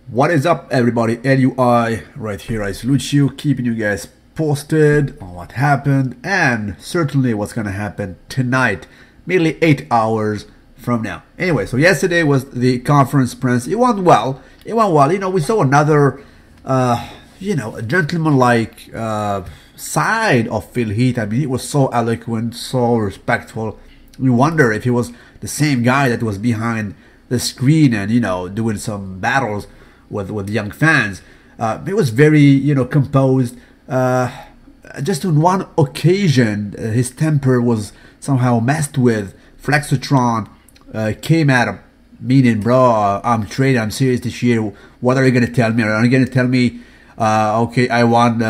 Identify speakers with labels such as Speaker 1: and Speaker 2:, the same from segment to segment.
Speaker 1: What is up, everybody? L.U.I right here. I salute you, keeping you guys posted on what happened and certainly what's gonna happen tonight, merely 8 hours from now. Anyway, so yesterday was the conference press. It went well. It went well. You know, we saw another, a gentleman-like side of Phil Heath. I mean, he was so eloquent, so respectful. We wonder if he was the same guy that was behind the screen and, you know, doing some battles with young fans. He was very, composed. Just on one occasion, his temper was somehow messed with. Flexotron came at him, meaning, bro, I'm trading, I'm serious this year. What are you going to tell me? Are you going to tell me, okay, I won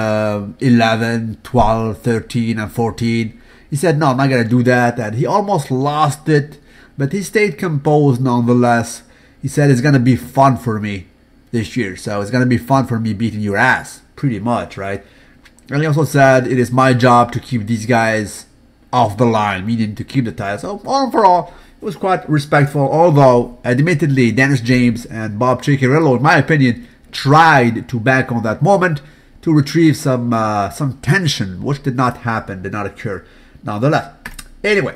Speaker 1: 11, 12, 13, and 14? He said, no, I'm not going to do that. And he almost lost it, but he stayed composed nonetheless. He said, it's going to be fun for me this year. So it's going to be fun for me beating your ass, pretty much, right? And he also said, it is my job to keep these guys off the line, meaning to keep the title. So overall, it was quite respectful, although admittedly Dennis James and Bob Ciccarello, in my opinion, tried to back on that moment to retrieve some tension, which did not happen, did not occur nonetheless. Anyway,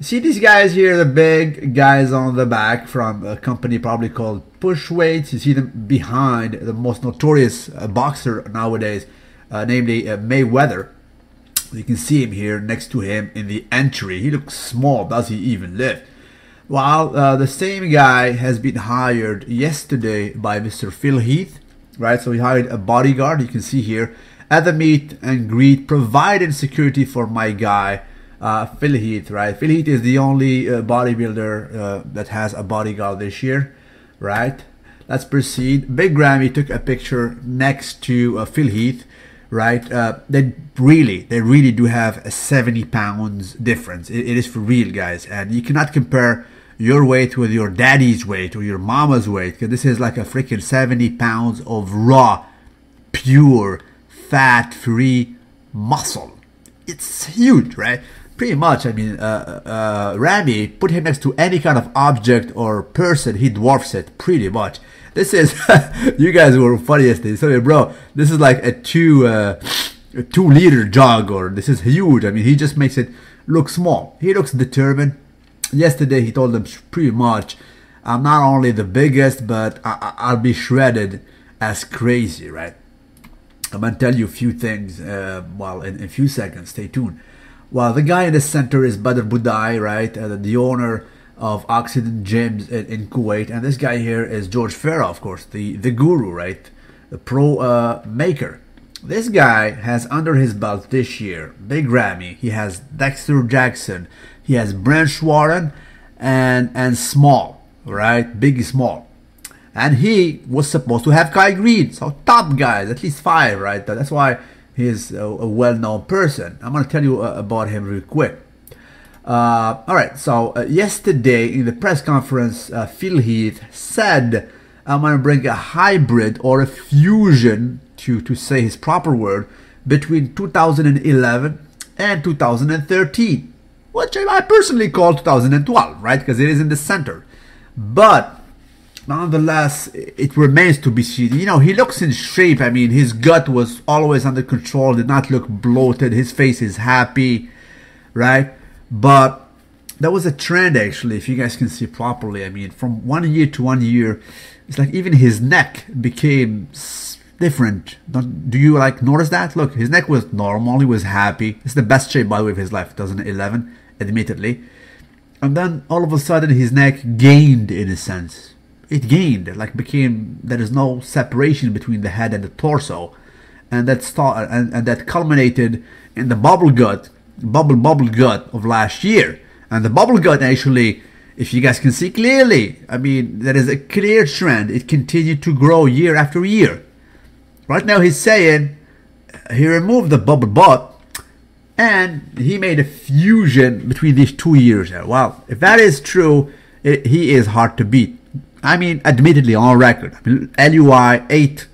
Speaker 1: you see these guys here, the big guys on the back from a company probably called Push Weights. You see them behind the most notorious boxer nowadays, namely Mayweather. You can see him here next to him in the entry. He looks small. Does he even lift? While the same guy has been hired yesterday by Mr. Phil Heath, right? So he hired a bodyguard. You can see here at the meet and greet, providing security for my guy, Phil Heath, right? Phil Heath is the only bodybuilder that has a bodyguard this year, right? Let's proceed. Big Grammy took a picture next to Phil Heath, right? They really do have a 70 pounds difference. It is for real, guys, and you cannot compare your weight with your daddy's weight or your mama's weight, because this is like a freaking 70 pounds of raw, pure, fat-free muscle. It's huge, right? Pretty much. I mean, Ramy, put him next to any kind of object or person, he dwarfs it pretty much. This is, you guys were funny yesterday. So, bro, this is like a 2-liter jug, or this is huge. I mean, he just makes it look small. He looks determined. Yesterday, he told them pretty much, I'm not only the biggest, but I'll be shredded as crazy, right? I'm going to tell you a few things, in a few seconds. Stay tuned. Well, the guy in the center is Badr Budai, right? The owner of Occident Gyms in Kuwait. And this guy here is George Farah, of course, the guru, right? The pro maker. This guy has under his belt this year, Big Ramy. He has Dexter Jackson. He has Branch Warren and Small, right? Biggie Small. And he was supposed to have Kai Green. So top guys, at least 5, right? That's why he's a well-known person. I'm going to tell you about him real quick. All right, so yesterday in the press conference, Phil Heath said, I'm going to bring a hybrid or a fusion, to say his proper word, between 2011 and 2013, which I personally call 2012, right? Because it is in the center. But nonetheless, it remains to be seen. You know, he looks in shape. I mean, his gut was always under control, did not look bloated. His face is happy, right? But there was a trend, actually, if you guys can see properly. I mean, from 1 year to 1 year, it's like even his neck became different. Do you notice that? Look, his neck was normal. He was happy. It's the best shape, by the way, of his life, 2011, admittedly. And then all of a sudden, his neck gained, in a sense. It gained, there is no separation between the head and the torso. And that culminated in the bubble gut of last year. And the bubble gut, actually, if you guys can see clearly, I mean, there is a clear trend. It continued to grow year after year. Right now he's saying he removed the bubble butt and he made a fusion between these 2 years. Well, if that is true, he is hard to beat. I mean, admittedly, on record. I mean, L.U.I. 8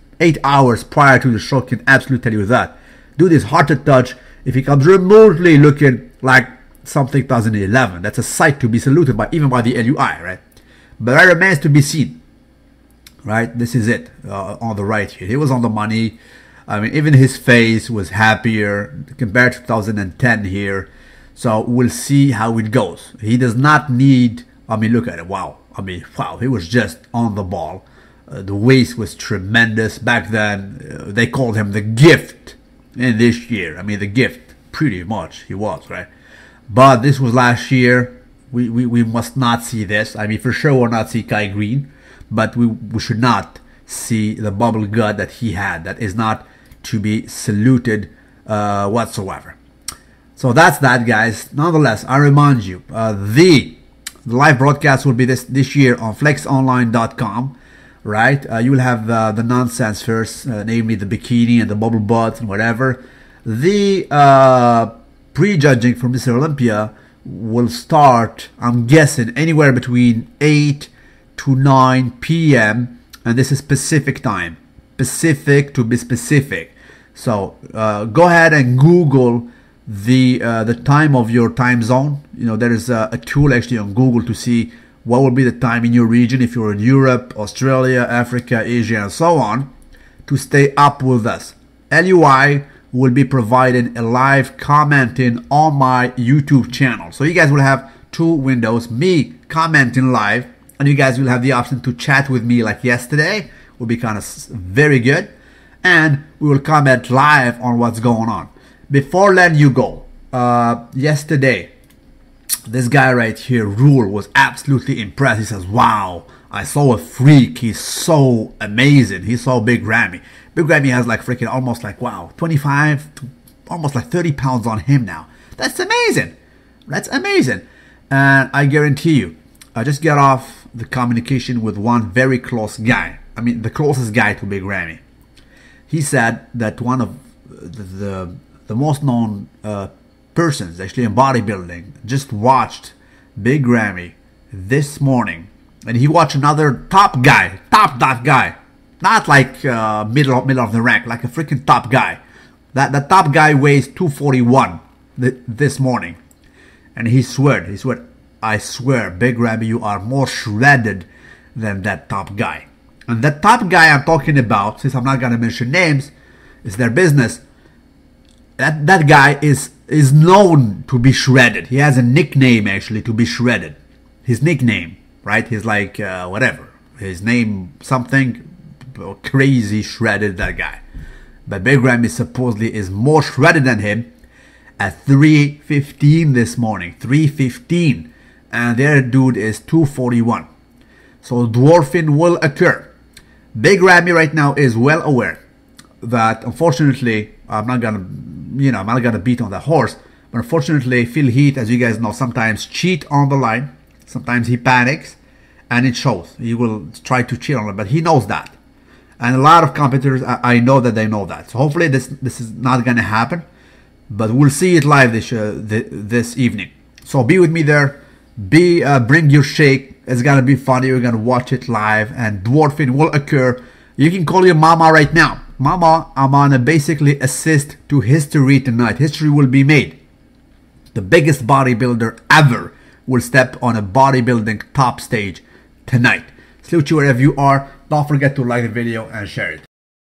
Speaker 1: hours prior to the show can absolutely tell you that. Dude is hard to touch. If he comes remotely looking like something 2011, that's a sight to be saluted by, even by the L.U.I, right? But that remains to be seen. right? This is it on the right here. He was on the money. I mean, even his face was happier compared to 2010 here. So we'll see how it goes. He does not need, I mean, look at it. Wow. I mean, wow, he was just on the ball. The waist was tremendous. Back then, they called him the gift. And this year, I mean, the gift, pretty much he was, right? But this was last year. We must not see this. I mean, for sure we'll not see Kai Green. But we should not see the bubble gut that he had. That is not to be saluted whatsoever. So that's that, guys. Nonetheless, I remind you, the live broadcast will be this year on flexonline.com, right? You will have the nonsense first, namely the bikini and the bubble butts and whatever. The prejudging for Mr. Olympia will start, I'm guessing, anywhere between 8 to 9 p.m. and this is Pacific time. Pacific, to be specific. So go ahead and Google the time of your time zone. You know, there is a tool actually on Google to see what will be the time in your region if you're in Europe, Australia, Africa, Asia, and so on, to stay up with us. L.U.I will be providing a live commenting on my YouTube channel. So you guys will have two windows, me commenting live, and you guys will have the option to chat with me like yesterday. Will be kind of very good. And we will comment live on what's going on. Before letting you go, yesterday, this guy right here, Rule, was absolutely impressed. He says, wow, I saw a freak. He's so amazing. He saw Big Ramy. Big Ramy has like freaking almost like, wow, 25 to almost like 30 pounds on him now. That's amazing. That's amazing. And I guarantee you, I just got off the communication with one very close guy. I mean, the closest guy to Big Ramy. He said that one of the most known persons actually in bodybuilding just watched Big Ramy this morning, and he watched another top guy, top guy, not like middle of the rank, like a freaking top guy. That top guy weighs 241 this morning, and he swore, I swear, Big Ramy, you are more shredded than that top guy. And that top guy I'm talking about, since I'm not gonna mention names, it's their business. That guy is known to be shredded. He has a nickname actually to be shredded. His nickname, right? He's like whatever. His name something crazy shredded, that guy. But Big Ramy supposedly is more shredded than him at 315 this morning. 315. And their dude is 241. So dwarfing will occur. Big Ramy right now is well aware that unfortunately, I'm not gonna beat on the horse, but unfortunately Phil Heath, as you guys know, sometimes cheat on the line. Sometimes he panics and it shows. He will try to cheat on it, but he knows that. And a lot of competitors, I know that they know that. So hopefully this is not gonna happen, but we'll see it live this evening. So be with me there. Bring your shake. It's gonna be funny. You're gonna watch it live, and dwarfing will occur. You can call your mama right now. Mama, I'm on a basically assist to history tonight. History will be made. The biggest bodybuilder ever will step on a bodybuilding top stage tonight. Salute you wherever you are. Don't forget to like the video and share it.